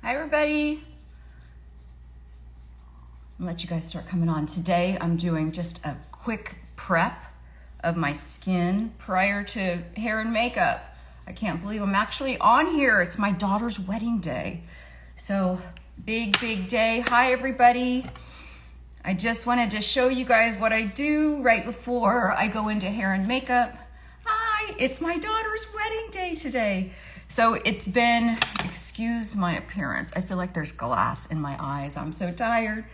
Hi everybody. I'll let you guys start coming on. Today I'm doing just a quick prep of my skin prior to hair and makeup. I can't believe I'm actually on here. It's my daughter's wedding day. So big day. Hi everybody. I just wanted to show you guys what I do right before I go into hair and makeup. Hi, it's my daughter's wedding day today. So it's been, excuse my appearance. I feel like there's glass in my eyes. I'm so tired.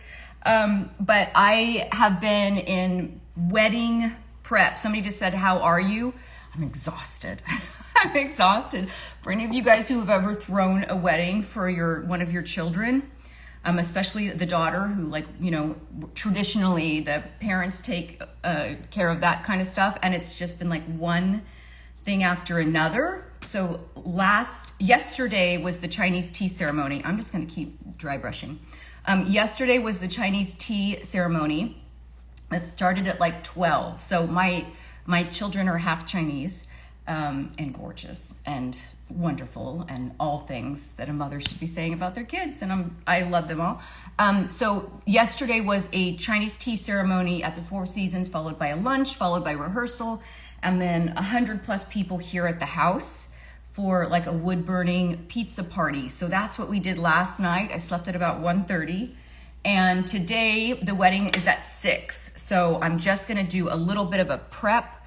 But I have been in wedding prep. Somebody just said, how are you? I'm exhausted. I'm exhausted. For any of you guys who have ever thrown a wedding for one of your children, especially the daughter who traditionally the parents take care of that kind of stuff. And it's just been like one thing after another. So yesterday was the Chinese tea ceremony. I'm just gonna keep dry brushing. Yesterday was the Chinese tea ceremony. It started at like 12. So my children are half Chinese and gorgeous and wonderful and all things that a mother should be saying about their kids. And I love them all. So yesterday was a Chinese tea ceremony at the Four Seasons, followed by a lunch, followed by rehearsal, and then 100+ people here at the house for like a wood burning pizza party. So that's what we did last night. I slept at about 1:30. And today the wedding is at 6. So I'm just gonna do a little bit of a prep.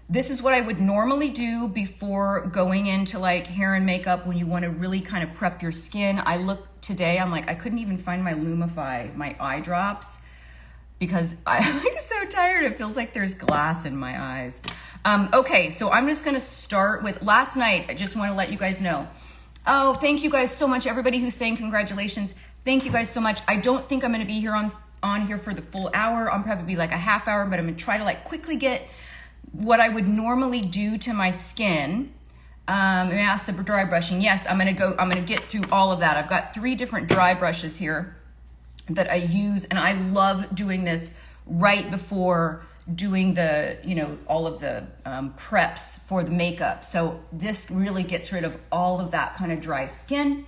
This is what I would normally do before going into like hair and makeup when you wanna really kind of prep your skin. I look today, I'm like, I couldn't even find my Lumify, my eye drops, because I'm like so tired. It feels like there's glass in my eyes. Okay, so I'm just gonna start with last night. I just wanna let you guys know. Oh, thank you guys so much. Everybody who's saying congratulations. Thank you guys so much. I don't think I'm gonna be here on here for the full hour. I'm probably like a half hour, but I'm gonna try to like quickly get what I would normally do to my skin. Let me ask the dry brushing. Yes, I'm gonna get through all of that. I've got 3 different dry brushes here that I use, and I love doing this right before doing the, all of the preps for the makeup. So this really gets rid of all of that kind of dry skin,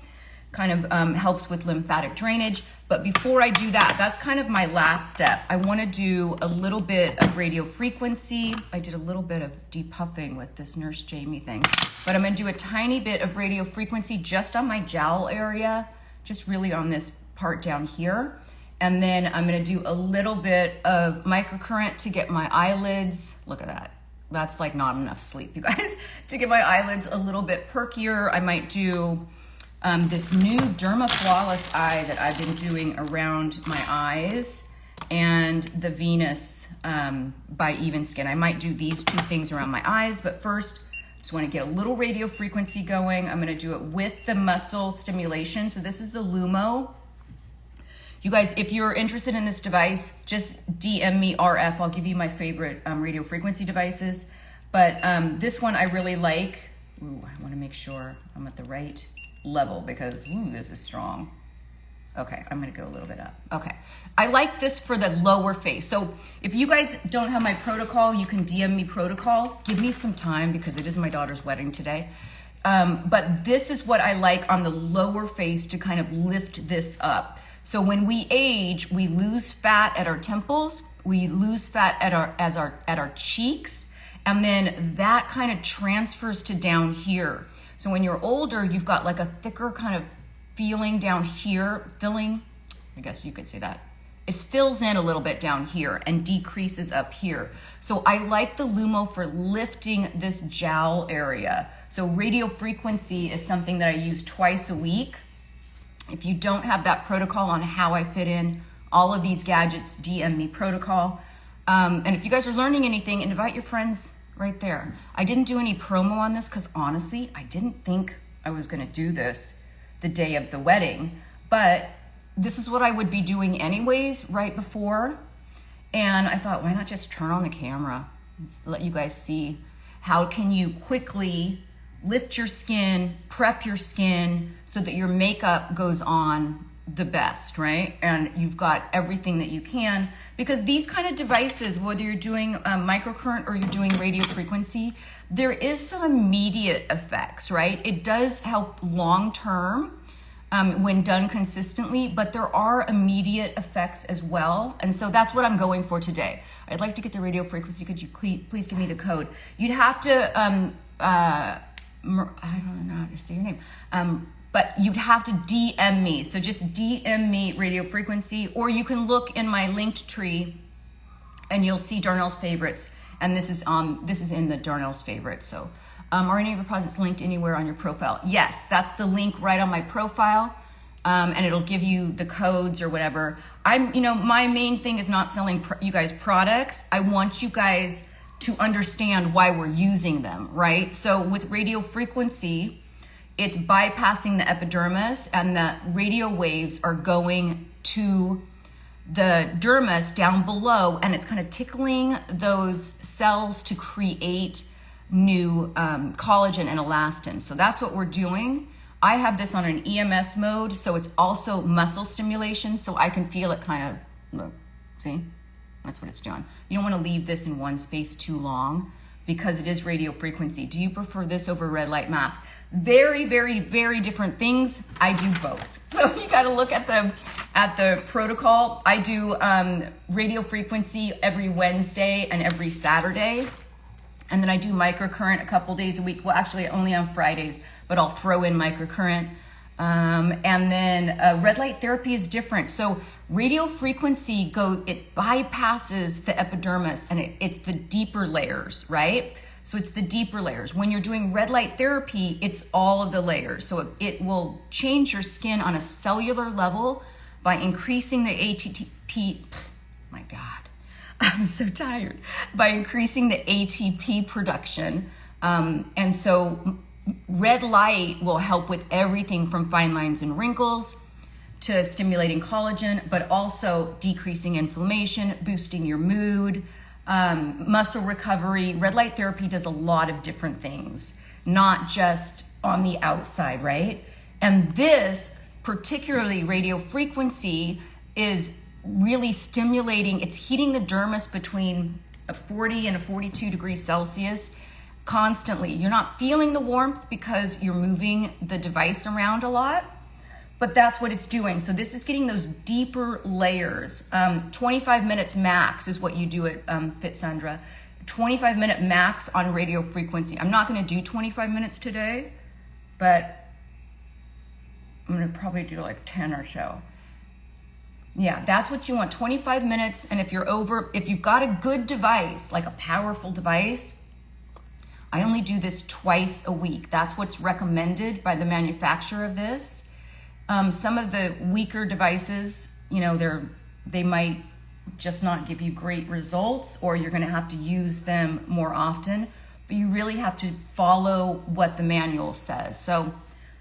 kind of helps with lymphatic drainage. But before I do that, that's kind of my last step. I wanna do a little bit of radio frequency. I did a little bit of depuffing with this Nurse Jamie thing, but I'm gonna do a tiny bit of radio frequency just on my jowl area, just really on this part down here. And then I'm gonna do a little bit of microcurrent to get my eyelids, look at that. That's like not enough sleep, you guys, to get my eyelids a little bit perkier. I might do this new Derma Flawless eye that I've been doing around my eyes, and the Venus by Even Skin. I might do these 2 things around my eyes, but first, just wanna get a little radio frequency going. I'm gonna do it with the muscle stimulation. So this is the Lumo. You guys, if you're interested in this device, just DM me RF. I'll give you my favorite radio frequency devices. But this one I really like. Ooh, I wanna make sure I'm at the right level because, ooh, this is strong. Okay, I'm gonna go a little bit up. Okay, I like this for the lower face. So if you guys don't have my protocol, you can DM me protocol. Give me some time because it is my daughter's wedding today. But this is what I like on the lower face to kind of lift this up. So when we age, we lose fat at our temples, we lose fat at our cheeks, and then that kind of transfers to down here. So when you're older, you've got like a thicker kind of feeling down here, filling, I guess you could say that. It fills in a little bit down here and decreases up here. So I like the Lumo for lifting this jowl area. So radio frequency is something that I use twice a week. If you don't have that protocol on how I fit in all of these gadgets, DM me protocol. And if you guys are learning anything, invite your friends right there. I didn't do any promo on this because honestly, I didn't think I was gonna do this the day of the wedding, but this is what I would be doing anyways right before. And I thought, why not just turn on the camera and let you guys see how can you quickly lift your skin, prep your skin so that your makeup goes on the best, right? And you've got everything that you can, because these kind of devices, whether you're doing microcurrent or you're doing radio frequency, there is some immediate effects, right? It does help long-term, when done consistently, but there are immediate effects as well. And so that's what I'm going for today. I'd like to get the radio frequency. Could you please give me the code? You'd have to, I don't know how to say your name, but you'd have to DM me. So just DM me radio frequency, or you can look in my linked tree and you'll see Darnell's favorites. And this is in the Darnell's favorites. So are any of your projects linked anywhere on your profile? Yes, that's the link right on my profile. And it'll give you the codes or whatever. My main thing is not selling you guys products. I want you guys to understand why we're using them, right? So with radio frequency, it's bypassing the epidermis, and the radio waves are going to the dermis down below, and it's kind of tickling those cells to create new collagen and elastin. So that's what we're doing. I have this on an EMS mode, so it's also muscle stimulation, so I can feel it kind of, look, see? That's what it's doing. You don't want to leave this in one space too long because it is radio frequency. Do you prefer this over red light mask? Very, very, very different things. I do both. So you got to look at the protocol. I do radio frequency every Wednesday and every Saturday. And then I do microcurrent a couple days a week. Well, actually only on Fridays, but I'll throw in microcurrent. And then red light therapy is different. So radio frequency it bypasses the epidermis, and it's the deeper layers, right? So it's the deeper layers. When you're doing red light therapy, it's all of the layers. So it will change your skin on a cellular level by increasing the ATP. My God. I'm so tired. By increasing the ATP production. And so red light will help with everything from fine lines and wrinkles to stimulating collagen, but also decreasing inflammation, boosting your mood, muscle recovery. Red light therapy does a lot of different things, not just on the outside, right? And this, particularly radio frequency, is really stimulating. It's heating the dermis between a 40 and a 42 degrees Celsius constantly. You're not feeling the warmth because you're moving the device around a lot, but that's what it's doing. So this is getting those deeper layers. 25 minutes max is what you do at Fit Sandra. 25-minute max on radio frequency. I'm not going to do 25 minutes today, but I'm going to probably do like 10 or so. Yeah, that's what you want, 25 minutes. And if you've got a good device, like a powerful device, I only do this twice a week. That's what's recommended by the manufacturer of this. Some of the weaker devices, they might just not give you great results, or you're gonna have to use them more often, but you really have to follow what the manual says. So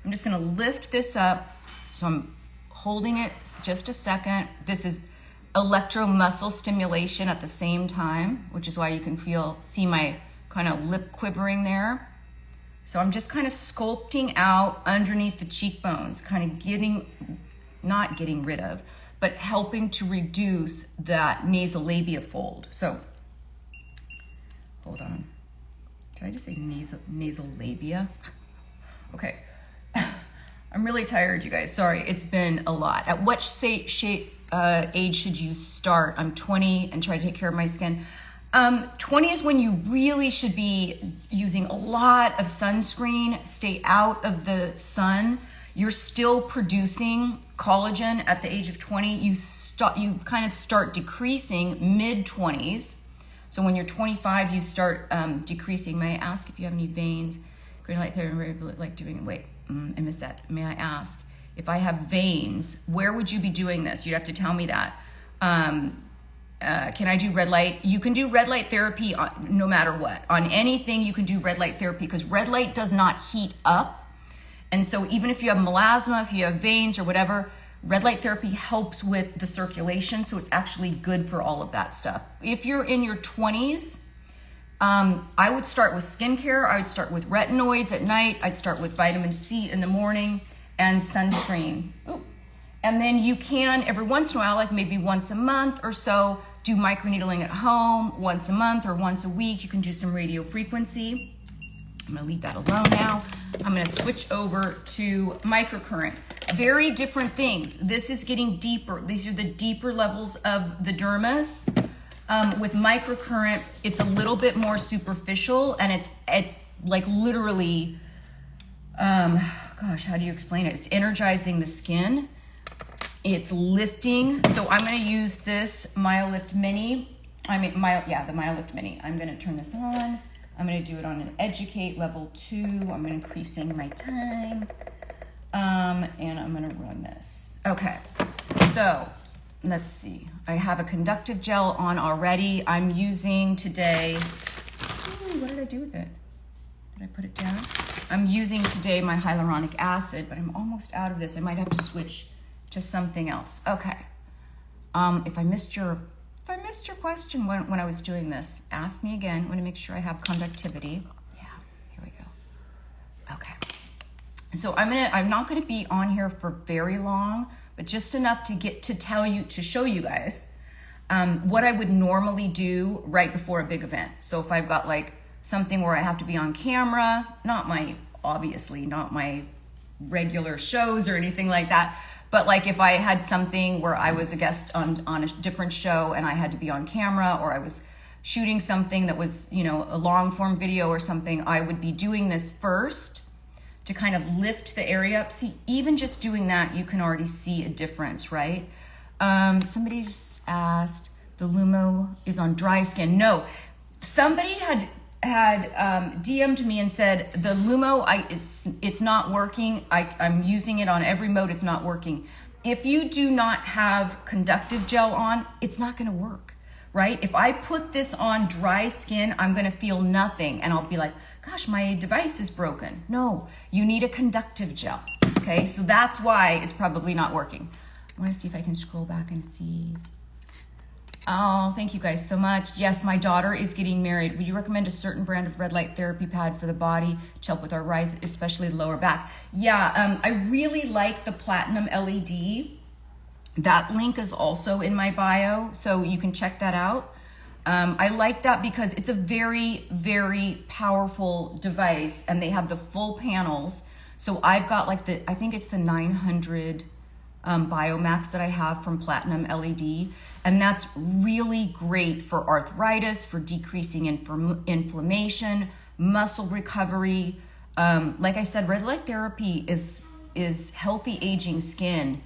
I'm just gonna lift this up. So I'm holding it just a second. This is electromuscle stimulation at the same time, which is why you can see my kind of lip quivering there. So I'm just kind of sculpting out underneath the cheekbones, kind of not getting rid of, but helping to reduce that nasolabial fold. So, hold on. Did I just say nasolabia? Okay. I'm really tired, you guys. Sorry, it's been a lot. At what age should you start? I'm 20 and try to take care of my skin. 20 is when you really should be using a lot of sunscreen. Stay out of the sun. You're still producing collagen at the age of 20. You kind of start decreasing mid-20s. So when you're 25, you start decreasing. May I ask if you have any veins? Green light therapy, like doing, wait, I missed that. May I ask if I have veins, where would you be doing this? You'd have to tell me that. Can I do red light? You can do red light therapy no matter what. On anything, you can do red light therapy because red light does not heat up. And so even if you have melasma, if you have veins or whatever, red light therapy helps with the circulation. So it's actually good for all of that stuff. If you're in your 20s, I would start with skincare. I would start with retinoids at night. I'd start with vitamin C in the morning and sunscreen. Ooh. And then you can, every once in a while, like maybe once a month or so, do microneedling at home once a month or once a week. You can do some radio frequency. I'm gonna leave that alone now. I'm gonna switch over to microcurrent. Very different things. This is getting deeper. These are the deeper levels of the dermis. With microcurrent, it's a little bit more superficial, and it's like literally, gosh, how do you explain it? It's energizing the skin. It's lifting. So I'm gonna use this MyoLift Mini. The MyoLift Mini. I'm gonna turn this on. I'm gonna do it on an Educate level 2. I'm increasing my time. And I'm gonna run this. Okay, so let's see. I have a conductive gel on already. I'm using today, what did I do with it? Did I put it down? I'm using today my hyaluronic acid, but I'm almost out of this. I might have to switch to something else. Okay. If I missed your question when I was doing this, ask me again. I want to make sure I have conductivity. Yeah, here we go. Okay. So I'm not gonna be on here for very long, but just enough to show you guys what I would normally do right before a big event. So if I've got like something where I have to be on camera, obviously not my regular shows or anything like that, but like if I had something where I was a guest on a different show and I had to be on camera, or I was shooting something that was, a long form video or something, I would be doing this first to kind of lift the area up. See, even just doing that, you can already see a difference, right? Somebody just asked, the Lumo is on dry skin. No, somebody had DM'd me and said, the Lumo, it's not working. I'm using it on every mode, it's not working. If you do not have conductive gel on, it's not gonna work, right? If I put this on dry skin, I'm gonna feel nothing, and I'll be like, gosh, my device is broken. No, you need a conductive gel, okay? So that's why it's probably not working. I wanna see if I can scroll back and see. Oh, thank you guys so much. Yes, my daughter is getting married. Would you recommend a certain brand of red light therapy pad for the body to help with our rise, especially the lower back? Yeah, I really like the Platinum LED. That link is also in my bio, so you can check that out. I like that because it's a very, very powerful device, and they have the full panels. So I've got like I think it's the 900 Biomax that I have from Platinum LED. And that's really great for arthritis, for decreasing inflammation, muscle recovery. Like I said, red light therapy is healthy aging skin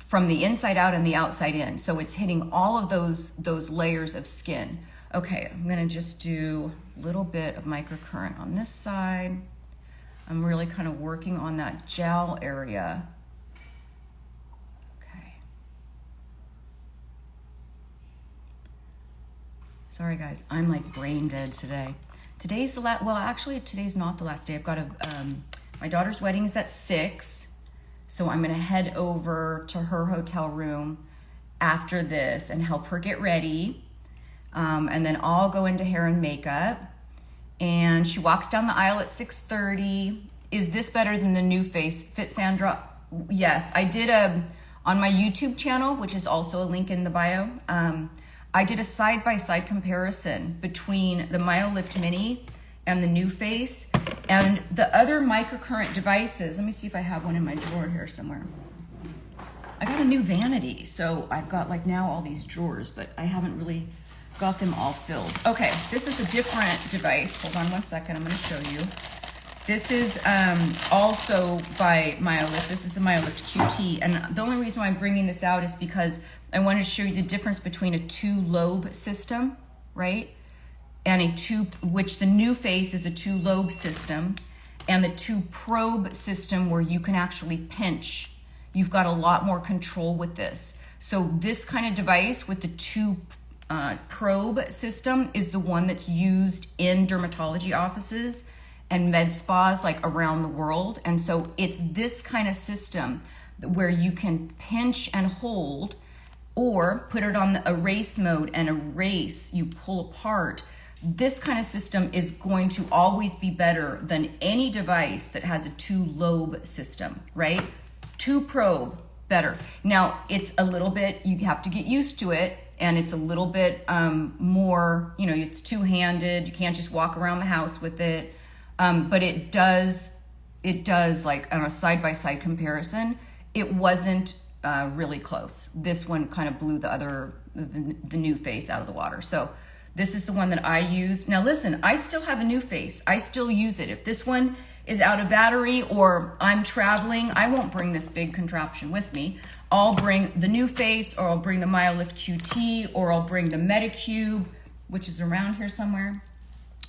from the inside out and the outside in. So it's hitting all of those layers of skin. Okay, I'm gonna just do a little bit of microcurrent on this side. I'm really kind of working on that gel area. Sorry guys, I'm like brain dead today. Today's the last, well actually today's not the last day. I've got my daughter's wedding is at 6. So I'm gonna head over to her hotel room after this and help her get ready. And then I'll go into hair and makeup. And she walks down the aisle at 6:30. Is this better than the new face? Fit Sandra? Yes, I did on my YouTube channel, which is also a link in the bio. I did a side-by-side comparison between the MyoLift Mini and the new face and the other microcurrent devices. Let me see if I have one in my drawer here somewhere. I got a new vanity, so I've got like now all these drawers, but I haven't really got them all filled. Okay, this is a different device. Hold on one second, I'm gonna show you. This is also by MyoLift. This is the MyoLift QT, and the only reason why I'm bringing this out is because I wanted to show you the difference between a 2-lobe system, right? And which the new face is a 2-lobe system, and the 2-probe system where you can actually pinch. You've got a lot more control with this. So this kind of device with the 2-probe system is the one that's used in dermatology offices and med spas like around the world. And so it's this kind of system where you can pinch and hold, or put it on the erase mode and erase, you pull apart. This kind of system is going to always be better than any device that has a 2-lobe system, right? 2-probe, better. Now, it's a little bit, you have to get used to it, and it's a little bit more, it's 2-handed. You can't just walk around the house with it. But it does like on a side-by-side comparison, it wasn't really close. This one kind of blew the new face out of the water. So this is the one that I use. Now listen, I still have a new face. I still use it. If this one is out of battery or I'm traveling, I won't bring this big contraption with me. I'll bring the new face, or I'll bring the MyoLift QT, or I'll bring the Medicube, which is around here somewhere.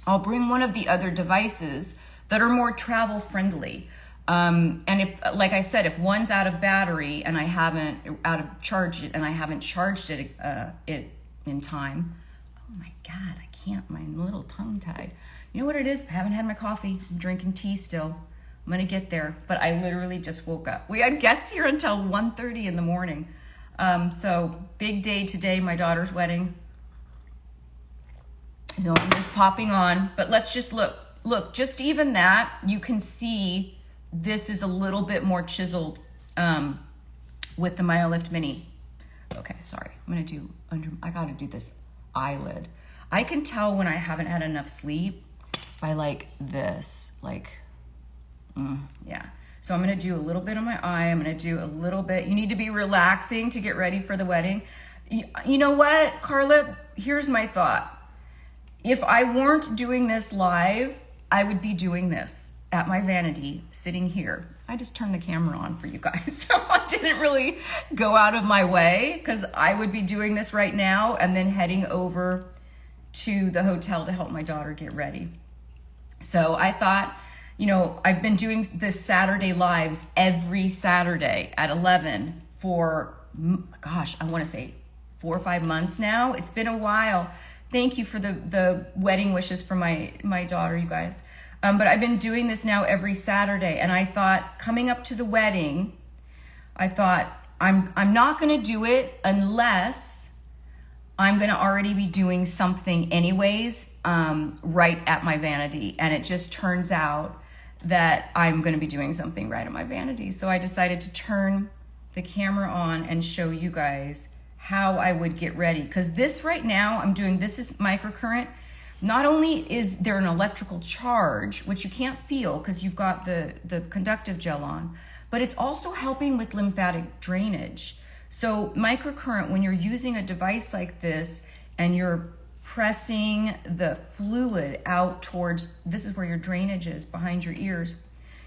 I'll bring one of the other devices that are more travel friendly. And if, like I said, if one's out of battery and I haven't charged it in time. Oh my God, I can't, my little tongue tied. You know what it is? I haven't had my coffee. I'm drinking tea still. I'm gonna get there, but I literally just woke up. We had guests here until 1:30 in the morning. So big day today, my daughter's wedding. So I'm just popping on, but let's just look, just even that, you can see this is a little bit more chiseled with the MyoLift Mini. Okay, sorry, I gotta do this eyelid. I can tell when I haven't had enough sleep by like this, yeah. So I'm gonna do a little bit on my eye. I'm gonna do a little bit. You need to be relaxing to get ready for the wedding. You know what, Carla? Here's my thought. If I weren't doing this live, I would be doing this at my vanity, sitting here. I just turned the camera on for you guys, so I didn't really go out of my way, because I would be doing this right now and then heading over to the hotel to help my daughter get ready. So I thought, you know, I've been doing this Saturday lives every Saturday at 11 for, gosh, I want to say 4 or 5 months now. It's been a while. Thank you for the wedding wishes for my daughter, you guys. But I've been doing this now every Saturday, and I thought, coming up to the wedding, I thought I'm not going to do it unless I'm going to already be doing something anyways, right at my vanity. And it just turns out that I'm going to be doing something right at my vanity. So I decided to turn the camera on and show you guys how I would get ready. Because this right now I'm doing, this is microcurrent. Not only is there an electrical charge, which you can't feel because you've got the conductive gel on, but it's also helping with lymphatic drainage. So microcurrent, when you're using a device like this and you're pressing the fluid out towards, this is where your drainage is, behind your ears,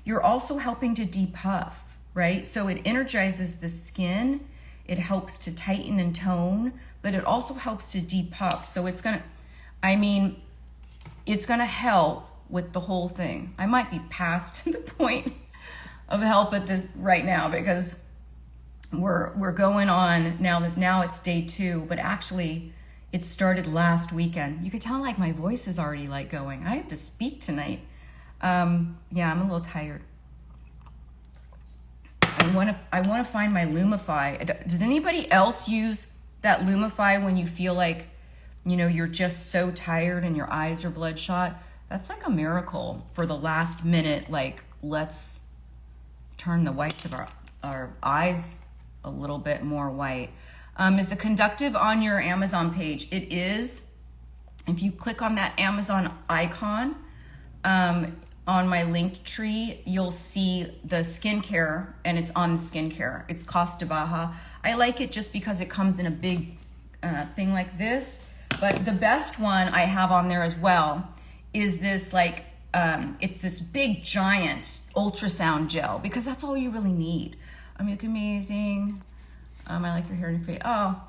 you're also helping to depuff, right? So it energizes the skin, it helps to tighten and tone, but it also helps to depuff. So it's gonna, it's gonna help with the whole thing. I might be past the point of help at this right now, because we're going on now it's day 2, but actually it started last weekend. You could tell like my voice is already like going. I have to speak tonight. Yeah, I'm a little tired. I want to find my Lumify. Does anybody else use that Lumify when you feel like, you know, you're just so tired and your eyes are bloodshot? That's like a miracle for the last minute, like, let's turn the whites of our eyes a little bit more white. Is it conductive on your Amazon page? It is. If you click on that Amazon icon on my link tree, you'll see the skincare, and it's on the skincare. It's Costa Baja. I like it just because it comes in a big thing like this. But the best one I have on there as well is this, like, it's this big giant ultrasound gel, because that's all you really need. You look amazing. I like your hair and your face. Oh,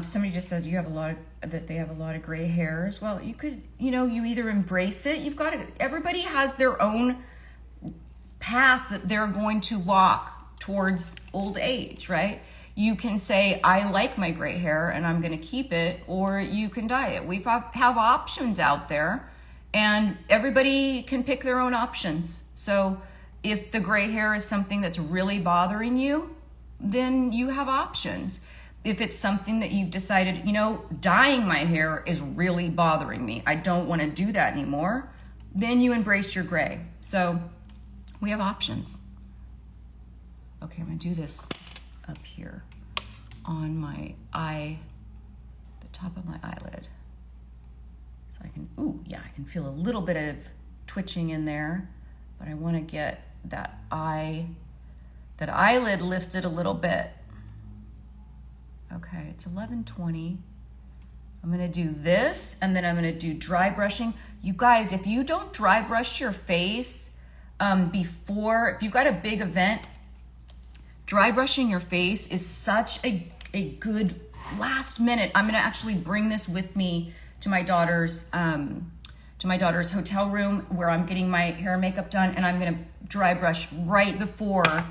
somebody just said you have that they have a lot of gray hairs. Well, you could, you know, you either embrace it. You've got to, everybody has their own path that they're going to walk towards old age, right? You can say, I like my gray hair and I'm going to keep it, or you can dye it. We have options out there, and everybody can pick their own options. So if the gray hair is something that's really bothering you, then you have options. If it's something that you've decided, you know, dyeing my hair is really bothering me, I don't want to do that anymore, then you embrace your gray. So we have options. Okay, I'm going to do this up here on my eye, the top of my eyelid. So I can, ooh, yeah, I can feel a little bit of twitching in there, but I want to get that eyelid lifted a little bit. Okay, it's 11:20. I'm gonna do this, and then I'm gonna do dry brushing. You guys, if you don't dry brush your face if you've got a big event, dry brushing your face is such a good last minute. I'm gonna actually bring this with me to my daughter's hotel room where I'm getting my hair and makeup done, and I'm gonna dry brush right before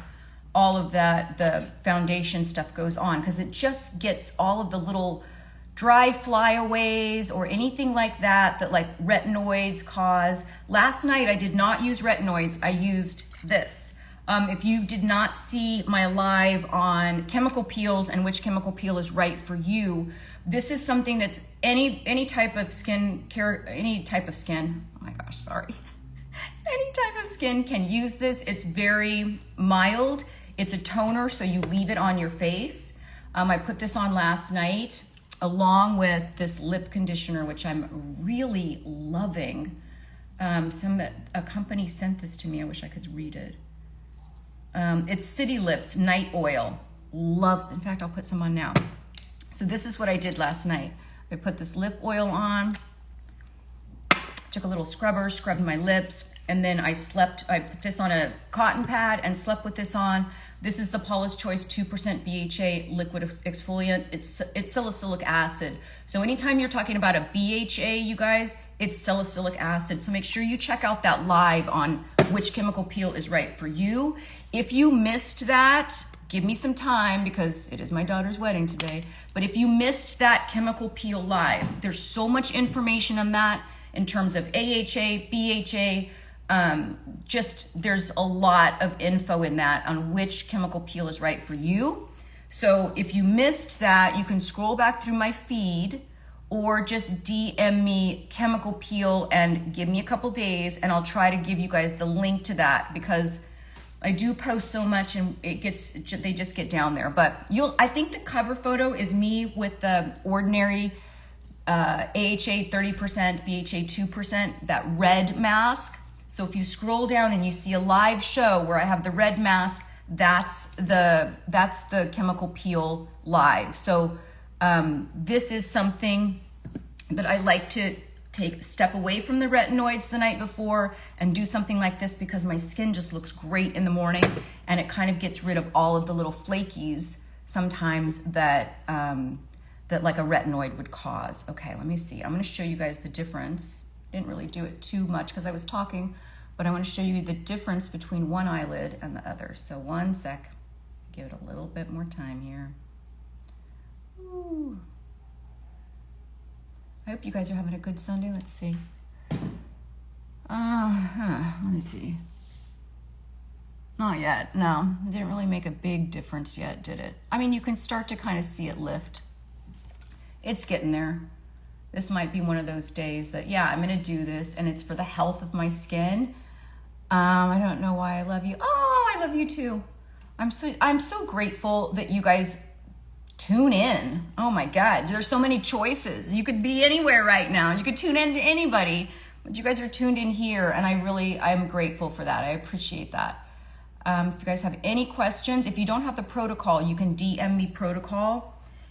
all of the foundation stuff goes on, because it just gets all of the little dry flyaways or anything like that like retinoids cause. Last night I did not use retinoids, I used this. If you did not see my live on chemical peels and which chemical peel is right for you, this is something that's any type of skin care, any type of skin can use this. It's very mild. It's a toner, so you leave it on your face. I put this on last night along with this lip conditioner, which I'm really loving. A company sent this to me. I wish I could read it. It's City Lips Night Oil. In fact, I'll put some on now. So this is what I did last night. I put this lip oil on, took a little scrubber, scrubbed my lips, and then I put this on a cotton pad and slept with this on. This is the Paula's Choice 2% BHA liquid exfoliant. It's salicylic acid. So anytime you're talking about a BHA, you guys, it's salicylic acid. So make sure you check out that live on which chemical peel is right for you. If you missed that, give me some time because it is my daughter's wedding today. But if you missed that chemical peel live, there's so much information on that in terms of AHA, BHA, there's a lot of info in that on which chemical peel is right for you. So if you missed that, you can scroll back through my feed or just DM me chemical peel and give me a couple days and I'll try to give you guys the link to that, because I do post so much and they just get down there. But I think the cover photo is me with the ordinary AHA 30%, BHA 2%, that red mask. So if you scroll down and you see a live show where I have the red mask, that's the chemical peel live. So this is something that I like to step away from the retinoids the night before and do something like this, because my skin just looks great in the morning and it kind of gets rid of all of the little flakies sometimes that like a retinoid would cause. Okay, let me see. I'm going to show you guys the difference. Didn't really do it too much because I was talking, but I want to show you the difference between one eyelid and the other. So one sec, give it a little bit more time here. Ooh. I hope you guys are having a good Sunday. Let's see. Let me see. Not yet. No, it didn't really make a big difference yet, did it? I mean, you can start to kind of see it lift. It's getting there. This might be one of those days that, yeah, I'm gonna do this and it's for the health of my skin. I don't know why I love you. Oh, I love you too. I'm so grateful that you guys tune in. Oh my God, there's so many choices. You could be anywhere right now. You could tune in to anybody, but you guys are tuned in here and I'm grateful for that. I appreciate that. If you guys have any questions, if you don't have the protocol, you can DM me protocol.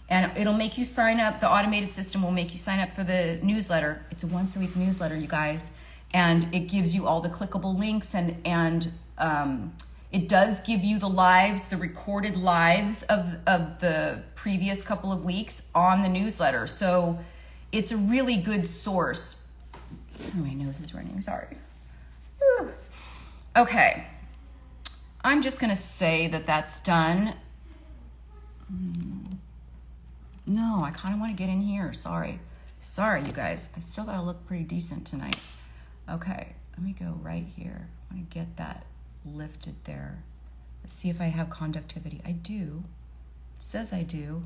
And it'll make you sign up. The automated system will make you sign up for the newsletter. It's a once-a-week newsletter, you guys. And it gives you all the clickable links and it does give you the lives, the recorded lives of the previous couple of weeks on the newsletter. So it's a really good source. Oh, my nose is running, sorry. Okay. I'm just gonna say that that's done. No, I kind of want to get in here. Sorry, you guys. I still gotta look pretty decent tonight. Okay, let me go right here. I want to get that lifted there. Let's see if I have conductivity. I do. It says I do.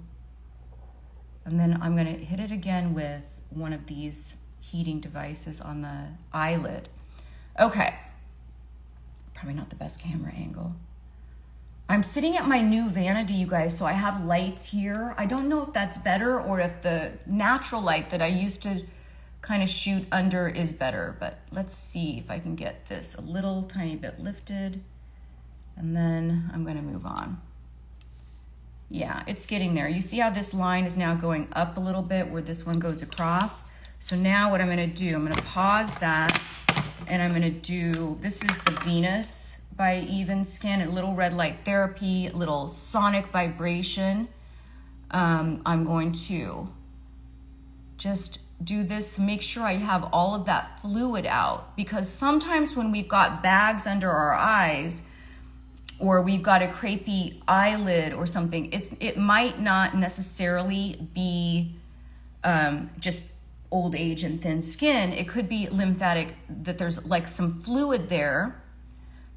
And then I'm gonna hit it again with one of these heating devices on the eyelid. Okay. Probably not the best camera angle. I'm sitting at my new vanity, you guys, so I have lights here. I don't know if that's better or if the natural light that I used to kind of shoot under is better, but let's see if I can get this a little tiny bit lifted, and then I'm gonna move on. Yeah, it's getting there. You see how this line is now going up a little bit where this one goes across? So now what I'm gonna do, I'm gonna pause that, and I'm gonna do, this is the Venus by Even Skin, a little red light therapy, a little sonic vibration. I'm going to just do this, make sure I have all of that fluid out, because sometimes when we've got bags under our eyes, or we've got a crepey eyelid or something, it might not necessarily be just old age and thin skin. It could be lymphatic, that there's like some fluid there.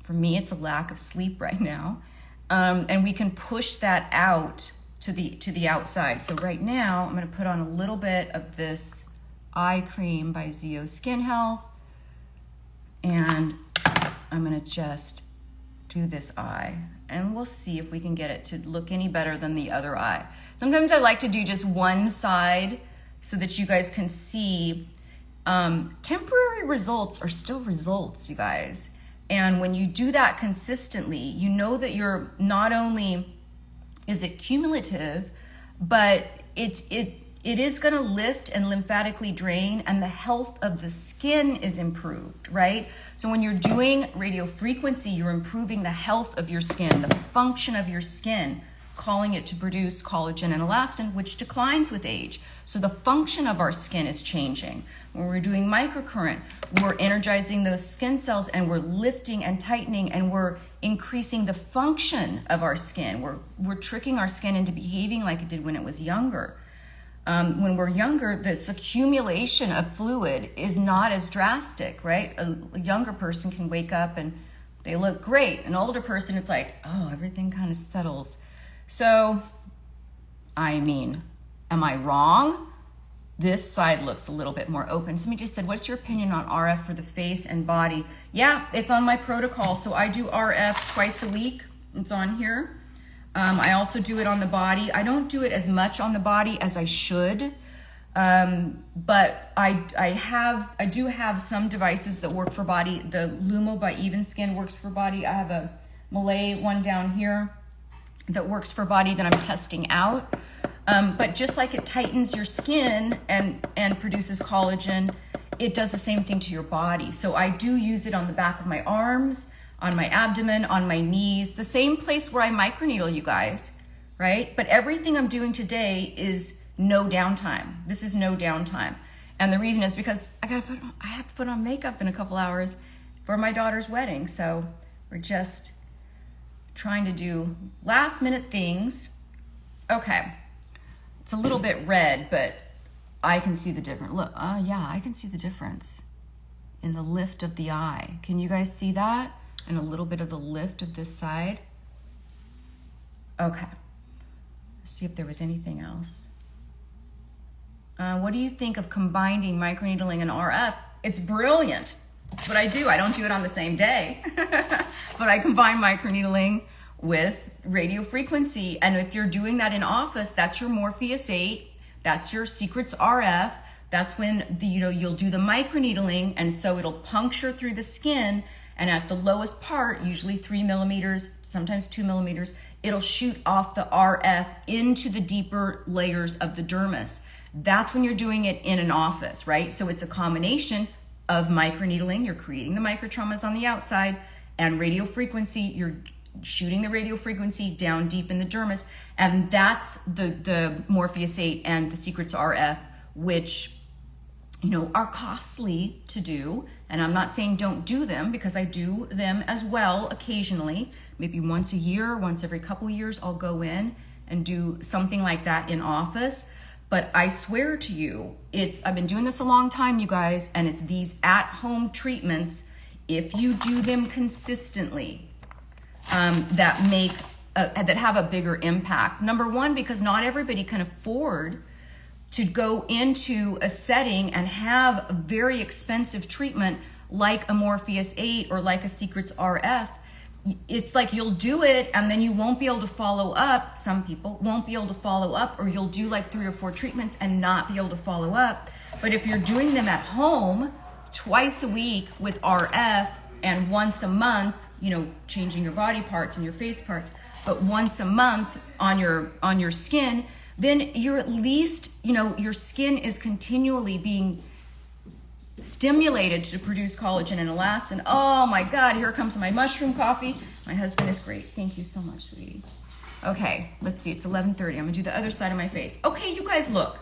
For me, it's a lack of sleep right now. And we can push that out to the outside. So right now, I'm gonna put on a little bit of this eye cream by Zeo Skin Health, and I'm gonna just do this eye, and we'll see if we can get it to look any better than the other eye. Sometimes I like to do just one side so that you guys can see. Temporary results are still results, you guys. And when you do that consistently, you know that you're not only is it cumulative, but it is gonna lift and lymphatically drain, and the health of the skin is improved, right? So when you're doing radio frequency, you're improving the health of your skin, the function of your skin, calling it to produce collagen and elastin, which declines with age. So the function of our skin is changing. When we're doing microcurrent, we're energizing those skin cells, and we're lifting and tightening, and we're increasing the function of our skin. We're tricking our skin into behaving like it did when it was younger. When we're younger, this accumulation of fluid is not as drastic, right? A younger person can wake up and they look great. An older person, it's like, oh, everything kind of settles. So, I mean, am I wrong? This side looks a little bit more open. Somebody just said, what's your opinion on RF for the face and body? Yeah, it's on my protocol. So I do RF twice a week. It's on here. I also do it on the body. I don't do it as much on the body as I should, but I do have some devices that work for body. The Lumo by Even Skin works for body. I have a Malay one down here that works for body that I'm testing out. But just like it tightens your skin and produces collagen, it does the same thing to your body. So I do use it on the back of my arms, on my abdomen, on my knees, the same place where I microneedle, you guys, right? But everything I'm doing today is no downtime. This is no downtime. And the reason is because I have to put on makeup in a couple hours for my daughter's wedding. So we're just trying to do last minute things. Okay, it's a little bit red, but I can see the difference. Look, yeah, I can see the difference in the lift of the eye. Can you guys see that? And a little bit of the lift of this side. Okay, let's see if there was anything else. What do you think of combining microneedling and RF? It's brilliant. That's what I do. I don't do it on the same day, but I combine microneedling with radio frequency. And if you're doing that in office, that's your Morpheus 8, that's your Secrets RF. That's when you'll do the microneedling, and so it'll puncture through the skin, and at the lowest part, usually 3 millimeters, sometimes 2 millimeters, it'll shoot off the RF into the deeper layers of the dermis. That's when you're doing it in an office, right? So it's a combination of microneedling, you're creating the microtraumas on the outside, and radio frequency, you're shooting the radio frequency down deep in the dermis, and that's the Morpheus 8 and the Secrets RF, which are costly to do. And I'm not saying don't do them, because I do them as well occasionally. Maybe once a year, once every couple years, I'll go in and do something like that in office. But I swear to you, I've been doing this a long time, you guys, and it's these at-home treatments, if you do them consistently, that have a bigger impact. Number one, because not everybody can afford to go into a setting and have a very expensive treatment like a Morpheus 8 or like a Secrets RF. It's like you'll do it and then you won't be able to follow up. Some people won't be able to follow up, or you'll do like 3 or 4 treatments and not be able to follow up But if you're doing them at home twice a week with RF and once a month, you know, changing your body parts and your face parts, but once a month on your skin, then you're at least, you know, your skin is continually being stimulated to produce collagen and elastin. Oh my God, here comes my mushroom coffee. My husband is great. Thank you so much, sweetie. Okay, let's see, it's 11:30. I'm gonna do the other side of my face. Okay, you guys look.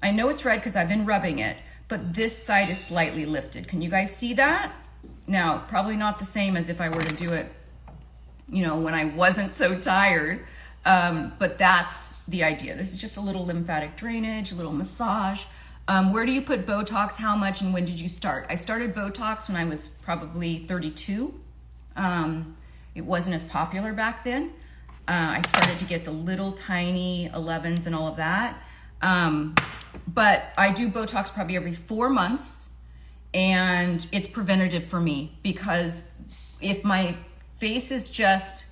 I know it's red because I've been rubbing it, but this side is slightly lifted. Can you guys see that? Now, probably not the same as if I were to do it, you know, when I wasn't so tired, but that's the idea. This is just a little lymphatic drainage, a little massage. Where do you put Botox? How much and when did you start? I started Botox when I was probably 32. It wasn't as popular back then. I started to get the little tiny 11s and all of that. But I do Botox probably every 4 months, and it's preventative for me because if my face is just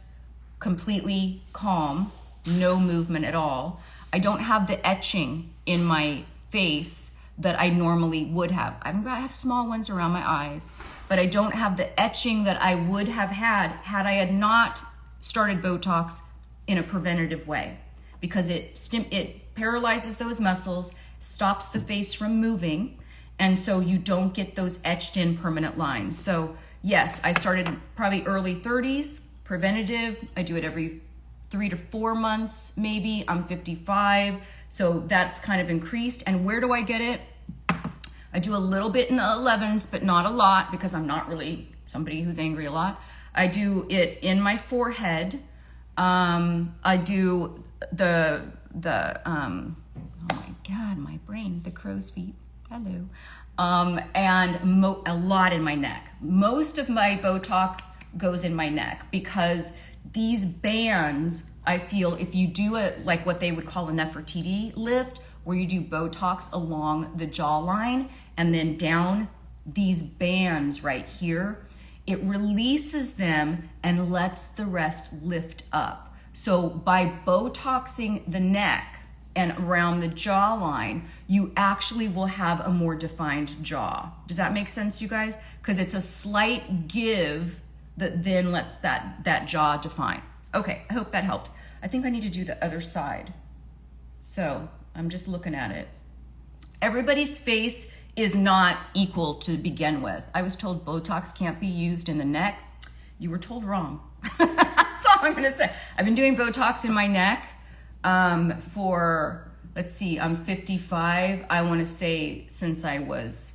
completely calm, no movement at all, I don't have the etching in my face that I normally would have. I have small ones around my eyes, but I don't have the etching that I would have had I had not started Botox in a preventative way, because it paralyzes those muscles, stops the face from moving, and so you don't get those etched in permanent lines. So yes, I started probably early 30s, preventative. I do it every 3 to 4 months, maybe. I'm 55, so that's kind of increased. And where do I get it? I do a little bit in the 11s, but not a lot because I'm not really somebody who's angry a lot. I do it in my forehead. I do the oh my God, my brain, the crow's feet. Hello. And a lot in my neck. Most of my Botox goes in my neck because these bands, I feel if you do it like what they would call a Nefertiti lift, where you do Botox along the jawline and then down these bands right here, it releases them and lets the rest lift up. So by Botoxing the neck and around the jawline, you actually will have a more defined jaw. Does that make sense, you guys? Because it's a slight give that then lets that jaw define. Okay, I hope that helps. I think I need to do the other side. So I'm just looking at it. Everybody's face is not equal to begin with. I was told Botox can't be used in the neck. You were told wrong. That's all I'm gonna say. I've been doing Botox in my neck for, let's see, I'm 55. I wanna say since I was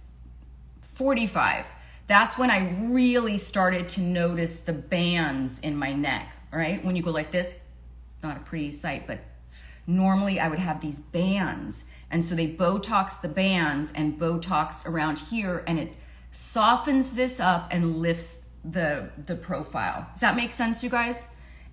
45. That's when I really started to notice the bands in my neck, right? When you go like this, not a pretty sight, but normally I would have these bands. And so they Botox the bands and Botox around here, and it softens this up and lifts the profile. Does that make sense, you guys?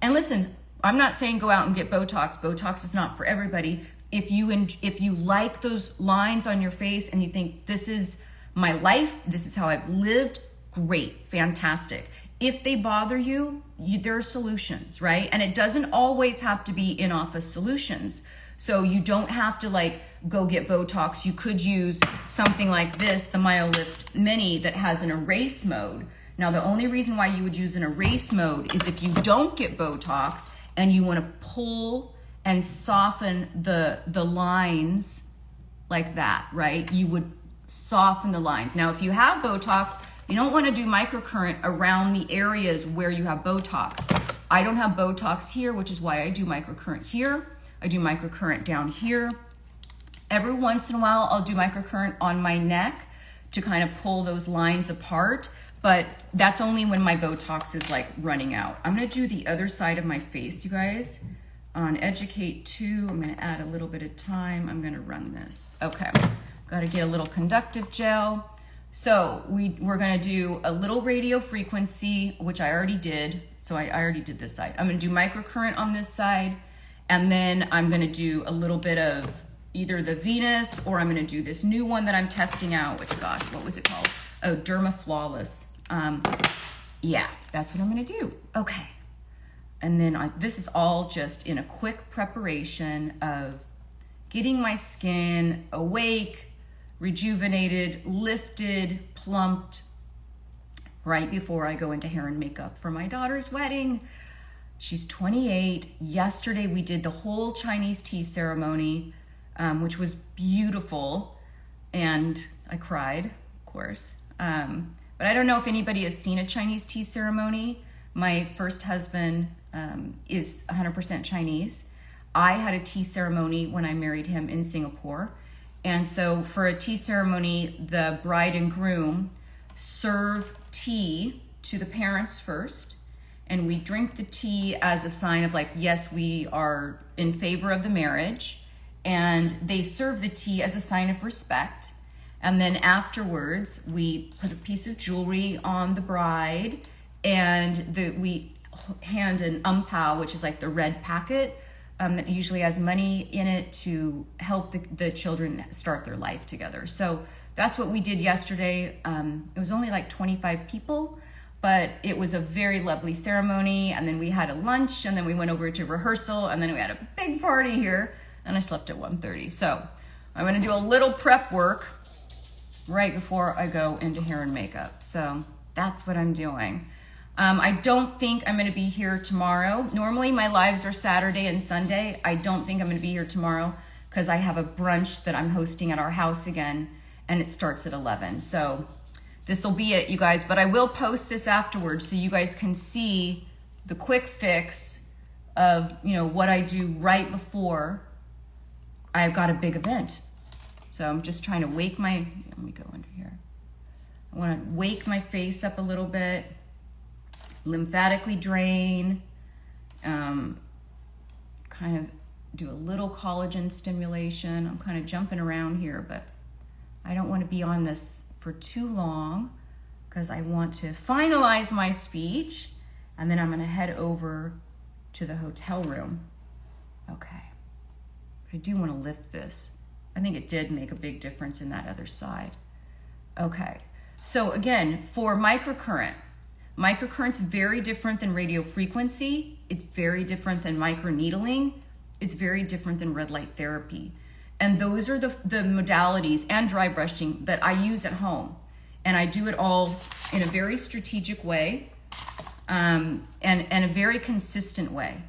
And listen, I'm not saying go out and get Botox. Botox is not for everybody. If you like those lines on your face and you think this is my life, this is how I've lived, great, fantastic. If they bother you, there are solutions, right? And it doesn't always have to be in-office solutions. So you don't have to like go get Botox. You could use something like this, the MyoLift Mini, that has an erase mode. Now, the only reason why you would use an erase mode is if you don't get Botox and you want to pull and soften the lines like that, right? You would soften the lines. Now, if you have Botox, you don't want to do microcurrent around the areas where you have Botox. I don't have Botox here, which is why I do microcurrent here. I do microcurrent down here. Every once in a while, I'll do microcurrent on my neck to kind of pull those lines apart, but that's only when my Botox is like running out. I'm gonna do the other side of my face, you guys. On Educate 2, I'm gonna add a little bit of time. I'm gonna run this. Okay, gotta get a little conductive gel. So we're gonna do a little radio frequency, which I already did. So I already did this side. I'm gonna do microcurrent on this side, and then I'm gonna do a little bit of either the Venus, or I'm gonna do this new one that I'm testing out, which, gosh, what was it called? Oh, Derma Flawless. Yeah, that's what I'm gonna do. Okay. And then this is all just in a quick preparation of getting my skin awake, rejuvenated, lifted, plumped, right before I go into hair and makeup for my daughter's wedding. She's 28. Yesterday we did the whole Chinese tea ceremony, which was beautiful, and I cried, of course. But I don't know if anybody has seen a Chinese tea ceremony. My first husband is 100% Chinese. I had a tea ceremony when I married him in Singapore. And so for a tea ceremony, the bride and groom serve tea to the parents first, and we drink the tea as a sign of like, yes, we are in favor of the marriage, and they serve the tea as a sign of respect. And then afterwards, we put a piece of jewelry on the bride, and we hand an umpao, which is like the red packet that usually has money in it to help the children start their life together. So that's what we did yesterday. It was only like 25 people, but it was a very lovely ceremony. And then we had a lunch, and then we went over to rehearsal, and then we had a big party here, and I slept at 1:30. So I'm gonna do a little prep work right before I go into hair and makeup. So that's what I'm doing. I don't think I'm gonna be here tomorrow. Normally my lives are Saturday and Sunday. I don't think I'm gonna be here tomorrow because I have a brunch that I'm hosting at our house again, and it starts at 11. So this will be it, you guys, but I will post this afterwards so you guys can see the quick fix of, you know, what I do right before I've got a big event. So I'm just trying to wake let me go under here. I want to wake my face up a little bit, lymphatically drain, kind of do a little collagen stimulation. I'm kind of jumping around here, but I don't want to be on this for too long because I want to finalize my speech, and then I'm going to head over to the hotel room. Okay. I do want to lift this. I think it did make a big difference in that other side. Okay, so again, for microcurrent's very different than radio frequency. It's very different than microneedling. It's very different than red light therapy. And those are the modalities, and dry brushing, that I use at home. And I do it all in a very strategic way, and a very consistent way.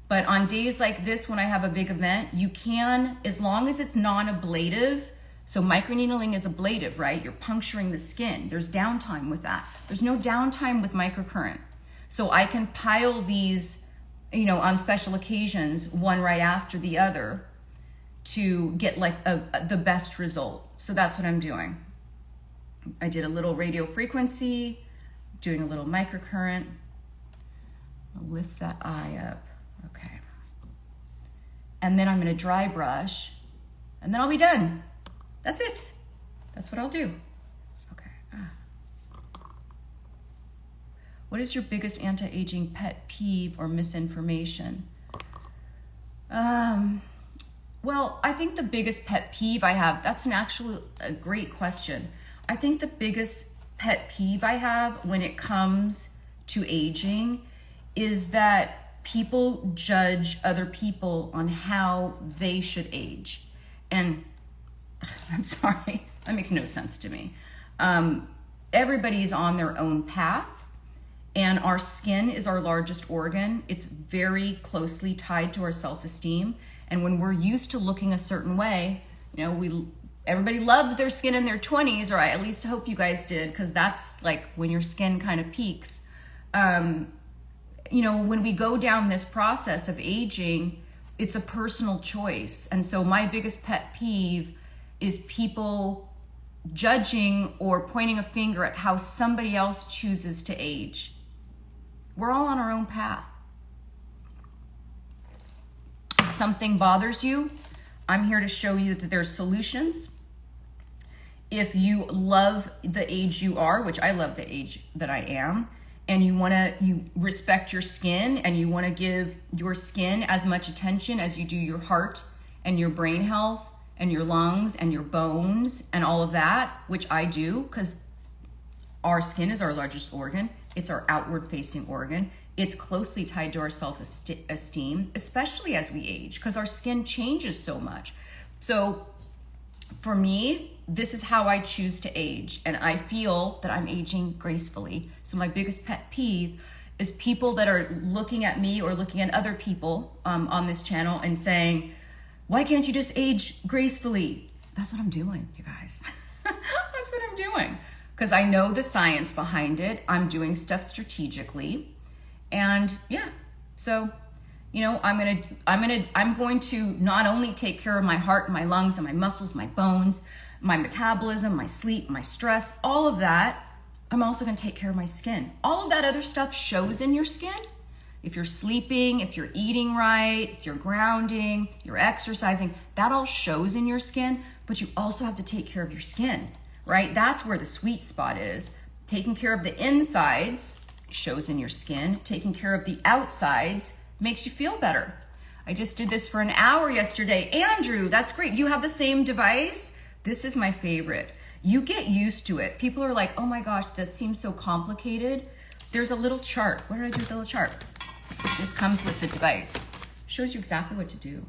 But on days like this, when I have a big event, you can, as long as it's non-ablative, so microneedling is ablative, right? You're puncturing the skin. There's downtime with that. There's no downtime with microcurrent. So I can pile these, you know, on special occasions, one right after the other, to get like the best result. So that's what I'm doing. I did a little radio frequency, doing a little microcurrent. I'll lift that eye up. Okay. And then I'm going to dry brush, and then I'll be done. That's it. That's what I'll do. Okay. What is your biggest anti-aging pet peeve or misinformation? Well, I think the biggest pet peeve I have, that's a great question. I think the biggest pet peeve I have when it comes to aging is that people judge other people on how they should age. And I'm sorry, that makes no sense to me. Everybody's on their own path, and our skin is our largest organ. It's very closely tied to our self-esteem. And when we're used to looking a certain way, you know, everybody loved their skin in their 20s, or I at least hope you guys did, because that's like when your skin kind of peaks. You know, when we go down this process of aging, it's a personal choice. And so my biggest pet peeve is people judging or pointing a finger at how somebody else chooses to age. We're all on our own path. If something bothers you, I'm here to show you that there's solutions. If you love the age you are, which I love the age that I am, and you respect your skin, and you want to give your skin as much attention as you do your heart and your brain health and your lungs and your bones and all of that, which I do, because our skin is our largest organ. It's our outward facing organ. It's closely tied to our self-esteem, especially as we age, because our skin changes so much. So for me, this is how I choose to age, and I feel that I'm aging gracefully. So my biggest pet peeve is people that are looking at me or looking at other people on this channel and saying, why can't you just age gracefully? That's what I'm doing, you guys. That's what I'm doing. Because I know the science behind it. I'm doing stuff strategically. And yeah, so, you know, I'm going to not only take care of my heart and my lungs and my muscles, my bones, my metabolism, my sleep, my stress, all of that. I'm also going to take care of my skin. All of that other stuff shows in your skin. If you're sleeping, if you're eating right, if you're grounding, you're exercising, that all shows in your skin, but you also have to take care of your skin, right? That's where the sweet spot is. Taking care of the insides shows in your skin. Taking care of the outsides makes you feel better. I just did this for an hour yesterday. Andrew, that's great. You have the same device? This is my favorite. You get used to it. People are like, oh my gosh, that seems so complicated. There's a little chart. What did I do with the little chart? This comes with the device. Shows you exactly what to do.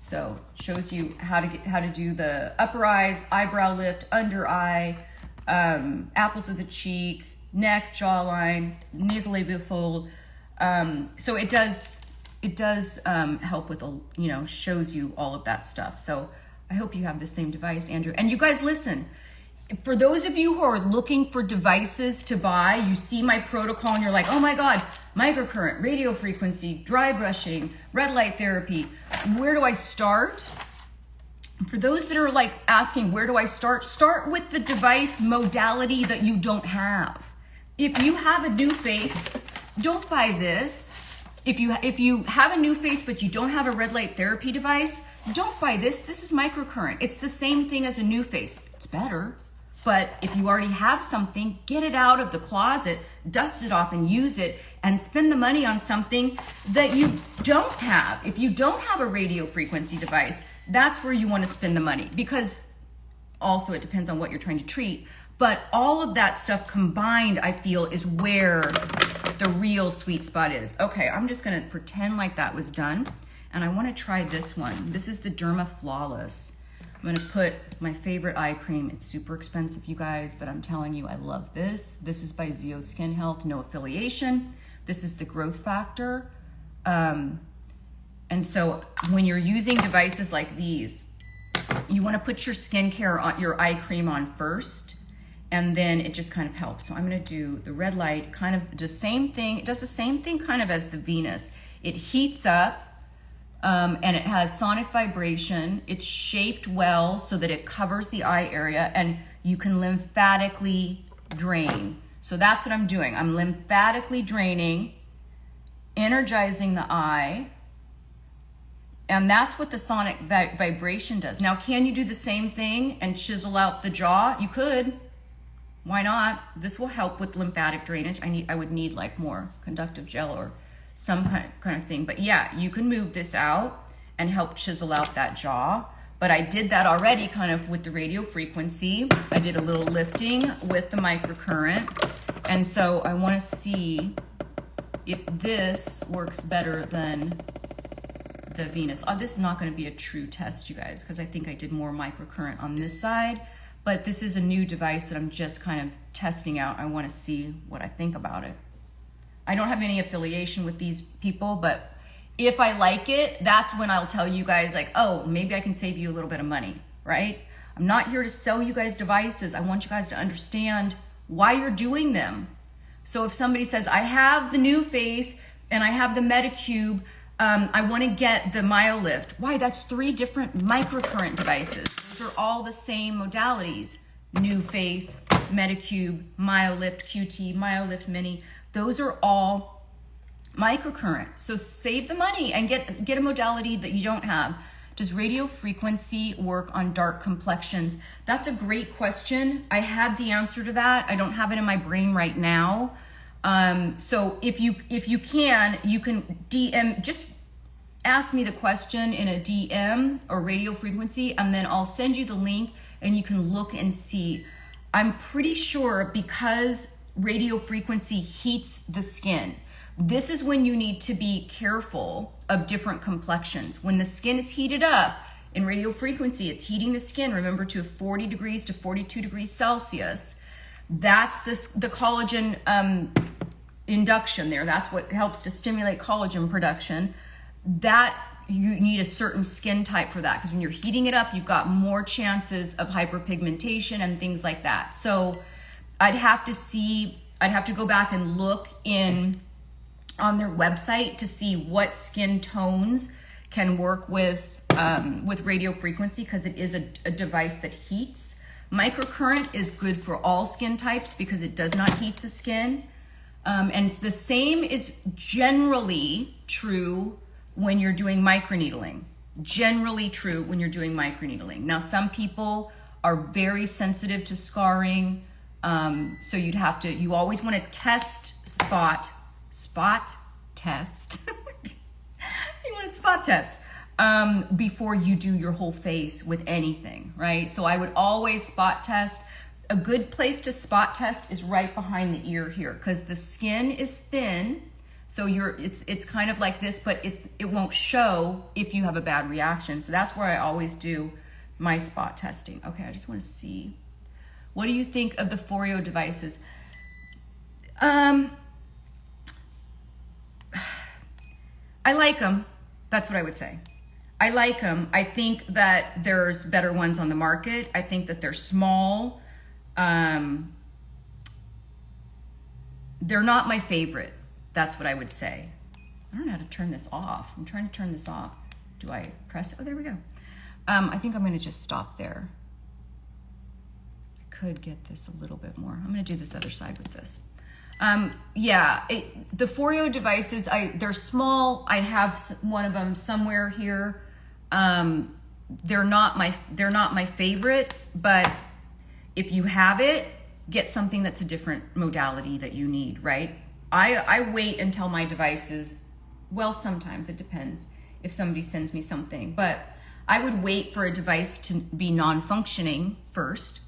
So shows you how to do the upper eyes, eyebrow lift, under eye, apples of the cheek, neck, jawline, nasolabial fold. So it does help with, you know, shows you all of that stuff. So I hope you have the same device, Andrew. And you guys listen, for those of you who are looking for devices to buy, you see my protocol and you're like, oh my God, microcurrent, radio frequency, dry brushing, red light therapy. Where do I start? For those that are like asking, where do I start? Start with the device modality that you don't have. If you have a new face, don't buy this. If you have a new face but you don't have a red light therapy device, don't buy this. This is microcurrent. It's the same thing as a new face. It's better. But if you already have something, get it out of the closet, dust it off and use it, and spend the money on something that you don't have. If you don't have a radio frequency device, that's where you want to spend the money, because also it depends on what you're trying to treat. But all of that stuff combined, I feel, is where the real sweet spot is. Okay, I'm just gonna pretend like that was done. And I wanna try this one. This is the Derma Flawless. I'm gonna put my favorite eye cream. It's super expensive, you guys, but I'm telling you, I love this. This is by Zeo Skin Health, no affiliation. This is the growth factor. And so when you're using devices like these, you wanna put your skincare on, your eye cream on first, and then it just kind of helps. So I'm gonna do the red light, kind of the same thing. It does the same thing kind of as the Venus. It heats up, and it has sonic vibration. It's shaped well so that it covers the eye area, and you can lymphatically drain. So that's what I'm doing. I'm lymphatically draining, energizing the eye, and that's what the sonic vibration does. Now, can you do the same thing and chisel out the jaw? You could. Why not? This will help with lymphatic drainage. I would need like more conductive gel or some kind of thing. But yeah, you can move this out and help chisel out that jaw. But I did that already kind of with the radio frequency. I did a little lifting with the microcurrent. And so I want to see if this works better than the Venus. Oh, this is not going to be a true test, you guys, because I think I did more microcurrent on this side. But this is a new device that I'm just kind of testing out. I want to see what I think about it. I don't have any affiliation with these people, but if I like it, that's when I'll tell you guys like, oh, maybe I can save you a little bit of money, right? I'm not here to sell you guys devices. I want you guys to understand why you're doing them. So if somebody says, I have the new face and I have the Medicube, I want to get the MyoLift. Why? That's 3 different microcurrent devices. Those are all the same modalities. New face, Medicube, MyoLift QT, MyoLift Mini. Those are all microcurrent. So save the money and get a modality that you don't have. Does radio frequency work on dark complexions? That's a great question. I had the answer to that. I don't have it in my brain right now. So if you can DM, just ask me the question in a DM or radio frequency, and then I'll send you the link and you can look and see. I'm pretty sure because radio frequency heats the skin, this is when you need to be careful of different complexions. When the skin is heated up, In radio frequency, it's heating the skin, remember, to 40 degrees to 42 degrees Celsius. That's the collagen induction there. That's what helps to stimulate collagen production. That you need a certain skin type for that, because when you're heating it up, you've got more chances of hyperpigmentation and things like that. So I'd have to go back and look on their website to see what skin tones can work with radio frequency, because it is a device that heats. Microcurrent is good for all skin types because it does not heat the skin. And the same is generally true when you're doing microneedling. Generally true when you're doing microneedling. Now, some people are very sensitive to scarring. So you always want to spot test. You want to spot test before you do your whole face with anything, right? So I would always spot test. A good place to spot test is right behind the ear here, because the skin is thin. So it's kind of like this, but it won't show if you have a bad reaction. So that's where I always do my spot testing. Okay, I just want to see. What do you think of the Foreo devices? I like them. That's what I would say. I like them. I think that there's better ones on the market. I think that they're small. They're not my favorite. That's what I would say. I don't know how to turn this off. I'm trying to turn this off. Do I press it? Oh, there we go. I think I'm going to just stop there. I could get this a little bit more. I'm going to do this other side with this. The Foreo devices, they're small. I have one of them somewhere here. They're not my favorites, but if you have it, get something that's a different modality that you need, right? I wait until my device is, well, sometimes it depends if somebody sends me something, but I would wait for a device to be non-functioning first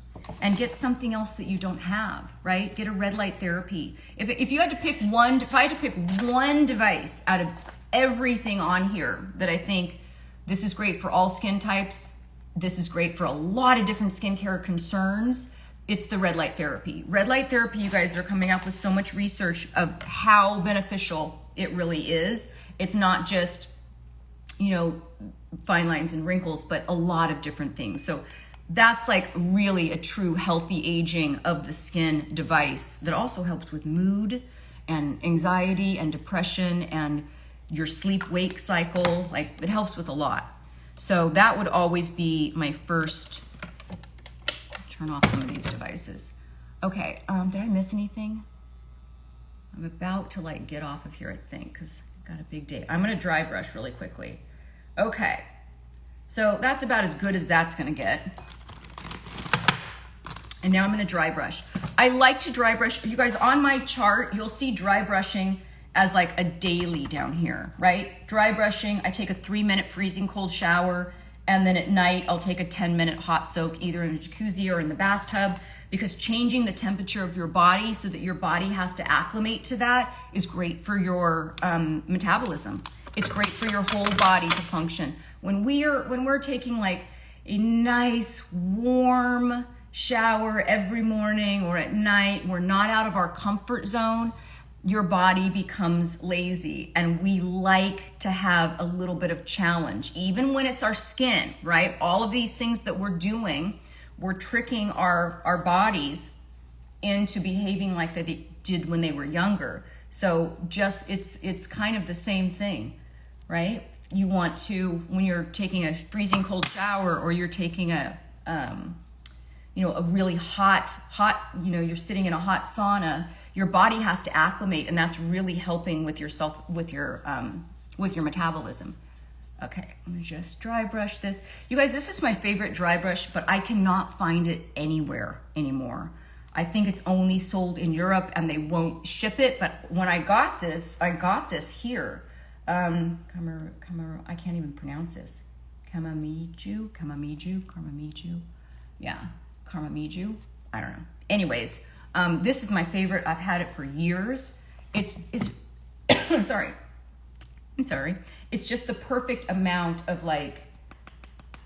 and get something else that you don't have, right? Get a red light therapy. If I had to pick one device out of everything on here that I think this is great for all skin types, this is great for a lot of different skincare concerns, it's the red light therapy. Red light therapy, you guys, are coming up with so much research of how beneficial it really is. It's not just, fine lines and wrinkles, but a lot of different things. So that's like really a true healthy aging of the skin device that also helps with mood and anxiety and depression and your sleep-wake cycle. Like, it helps with a lot. So that would always be my first. Turn off some of these devices. Okay, did I miss anything? I'm about to get off of here, I think, because I've got a big day. I'm gonna dry brush really quickly. Okay, so that's about as good as that's gonna get. And now I'm gonna dry brush. I like to dry brush. You guys, on my chart, you'll see dry brushing as like a daily down here, right? Dry brushing, I take a 3-minute freezing cold shower, and then at night, I'll take a 10-minute hot soak either in a jacuzzi or in the bathtub, because changing the temperature of your body so that your body has to acclimate to that is great for your metabolism. It's great for your whole body to function. When we're taking like a nice warm shower every morning or at night, we're not out of our comfort zone, your body becomes lazy, and we like to have a little bit of challenge, even when it's our skin, right? All of these things that we're doing, we're tricking our bodies into behaving like they did when they were younger. So it's kind of the same thing, right? You want to, when you're taking a freezing cold shower, or you're taking a really hot, you're sitting in a hot sauna, your body has to acclimate, and that's really helping with your metabolism. Okay, I'm gonna just dry brush this. You guys, this is my favorite dry brush, but I cannot find it anywhere anymore. I think it's only sold in Europe and they won't ship it, but when I got this here. I can't even pronounce this. Kamamiju. Yeah, Karamiju. I don't know. Anyways, this is my favorite. I've had it for years. It's I'm sorry. It's just the perfect amount of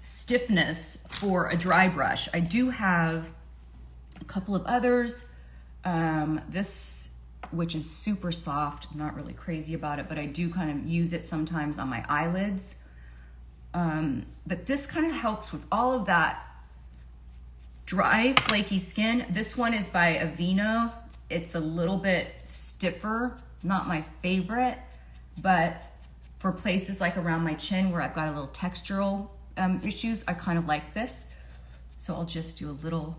stiffness for a dry brush. I do have a couple of others. This, which is super soft, I'm not really crazy about it, but I do kind of use it sometimes on my eyelids. But this kind of helps with all of that dry, flaky skin. This one is by Aveeno. It's a little bit stiffer, not my favorite, but for places like around my chin where I've got a little textural issues, I kind of like this. So I'll just do a little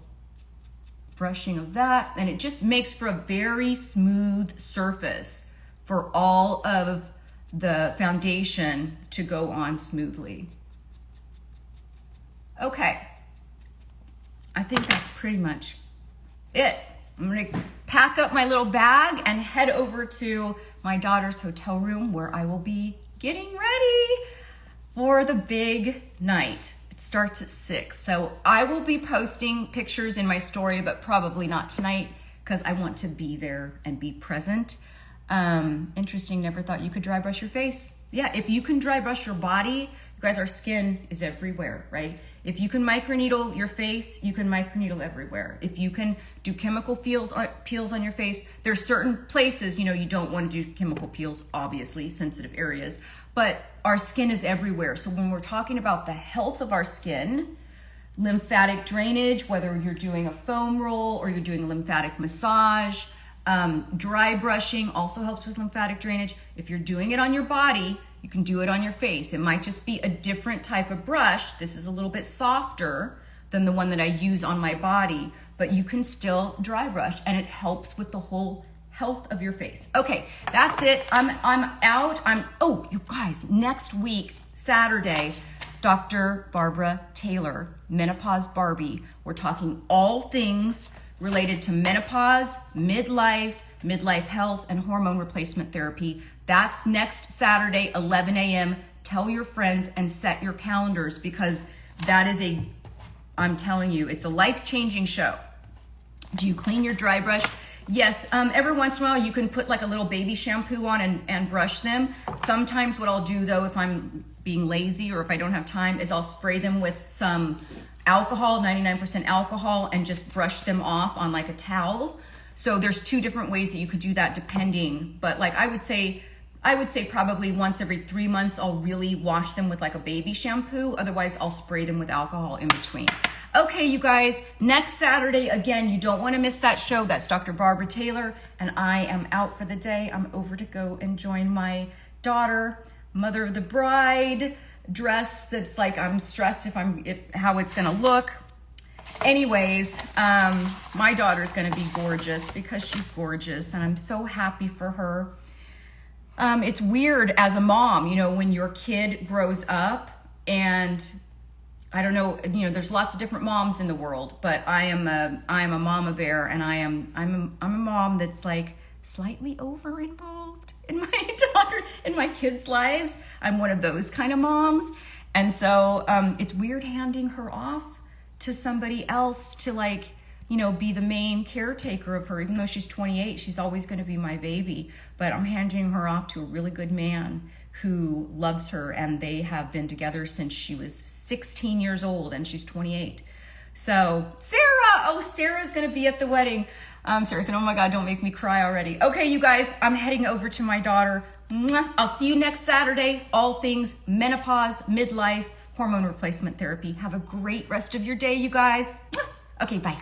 brushing of that, and it just makes for a very smooth surface for all of the foundation to go on smoothly. Okay, I think that's pretty much it. I'm gonna pack up my little bag and head over to my daughter's hotel room where I will be getting ready for the big night. It starts at 6. So I will be posting pictures in my story, but probably not tonight because I want to be there and be present. Interesting, never thought you could dry brush your face. Yeah, if you can dry brush your body, you guys, our skin is everywhere, right? If you can microneedle your face, you can microneedle everywhere. If you can do chemical peels on your face, there's certain places, you know, you don't want to do chemical peels, obviously, sensitive areas, but our skin is everywhere. So when we're talking about the health of our skin, lymphatic drainage, whether you're doing a foam roll or you're doing a lymphatic massage, dry brushing also helps with lymphatic drainage. If you're doing it on your body, you can do it on your face. It might just be a different type of brush. This is a little bit softer than the one that I use on my body, but you can still dry brush and it helps with the whole health of your face. Okay, that's it. I'm out. Oh, you guys, next week, Saturday, Dr. Barbara Taylor, Menopause Barbie. We're talking all things related to menopause, midlife health, and hormone replacement therapy. That's next Saturday, 11 a.m. Tell your friends and set your calendars because that is I'm telling you, it's a life-changing show. Do you clean your dry brush? Yes, every once in a while you can put like a little baby shampoo on and brush them. Sometimes what I'll do though, if I'm being lazy or if I don't have time, is I'll spray them with some alcohol, 99% alcohol, and just brush them off on like a towel. So there's 2 different ways that you could do that depending, but like I would say probably once every 3 months I'll really wash them with like a baby shampoo. Otherwise I'll spray them with alcohol in between. Okay, you guys, next Saturday, again, you don't want to miss that show. That's Dr. Barbara Taylor, and I am out for the day. I'm over to go and join my daughter, mother of the bride dress that's like, I'm stressed how it's gonna look. Anyways, my daughter's gonna be gorgeous because she's gorgeous and I'm so happy for her. It's weird as a mom, you know, when your kid grows up, and I don't know, you know, there's lots of different moms in the world, but I am a mama bear, and I'm a mom that's like slightly over involved in my kids' lives. I'm one of those kind of moms. And so it's weird handing her off to somebody else to like, you know, be the main caretaker of her. Even though she's 28, she's always going to be my baby, but I'm handing her off to a really good man who loves her, and they have been together since she was 16 years old and she's 28. So Sarah's gonna be at the wedding. Sarah said, oh my God, don't make me cry already. Okay, you guys, I'm heading over to my daughter. Mwah. I'll see you next Saturday. All things menopause, midlife, hormone replacement therapy. Have a great rest of your day, you guys. Mwah. Okay, bye.